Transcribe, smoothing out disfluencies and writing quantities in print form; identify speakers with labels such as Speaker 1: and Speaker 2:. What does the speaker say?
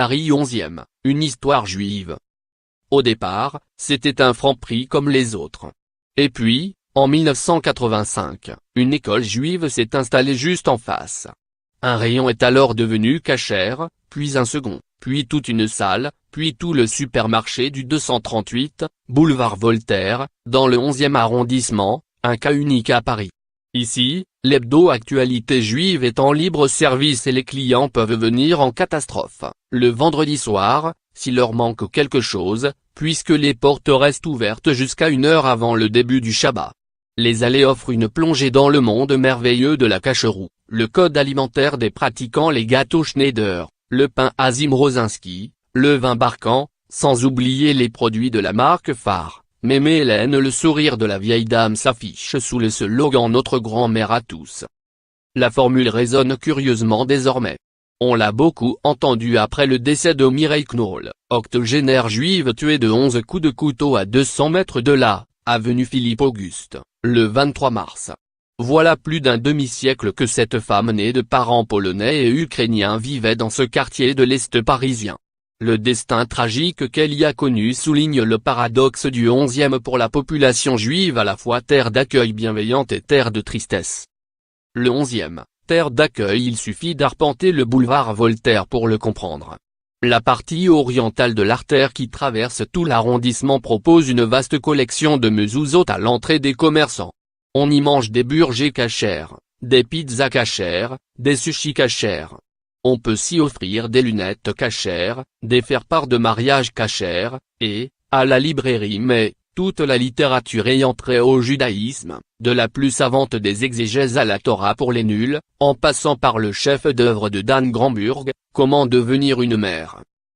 Speaker 1: Paris 11e, une histoire juive. Au départ, c'était un Franprix comme les autres. Et puis, en 1985, une école juive s'est installée juste en face. Un rayon est alors devenu cachère, puis un second, puis toute une salle, puis tout le supermarché du 238, boulevard Voltaire, dans le 11e arrondissement, un cas unique à Paris. Ici, l'hebdo-actualité juive est en libre service et les clients peuvent venir en catastrophe, le vendredi soir, s'il leur manque quelque chose, puisque les portes restent ouvertes jusqu'à 1 heure avant le début du Shabbat. Les allées offrent une plongée dans le monde merveilleux de la cacheroute, le code alimentaire des pratiquants, les gâteaux Schneider, le pain Azim Rosinski, le vin Barcan, sans oublier les produits de la marque phare. Mémé Hélène, le sourire de la vieille dame s'affiche sous le slogan Notre grand-mère à tous. La formule résonne curieusement désormais. On l'a beaucoup entendu après le décès de Mireille Knoll, octogénaire juive tuée de 11 coups de couteau à 200 mètres de là, avenue Philippe-Auguste, le 23 mars. Voilà plus d'un demi-siècle que cette femme née de parents polonais et ukrainiens vivait dans ce quartier de l'Est parisien. Le destin tragique qu'elle y a connu souligne le paradoxe du 11e pour la population juive, à la fois terre d'accueil bienveillante et terre de tristesse. Le 11e, terre d'accueil, il suffit d'arpenter le boulevard Voltaire pour le comprendre. La partie orientale de l'artère qui traverse tout l'arrondissement propose une vaste collection de mezuzot à l'entrée des commerçants. On y mange des burgers cachères, des pizzas cachères, des sushis cachères. On peut s'y offrir des lunettes cachères, des faire-part de mariage cachères, et, à la librairie mais, toute la littérature ayant trait au judaïsme, de la plus savante des exégèses à la Torah pour les nuls, en passant par le chef-d'œuvre de Dan Gramburg, Comment devenir une mère.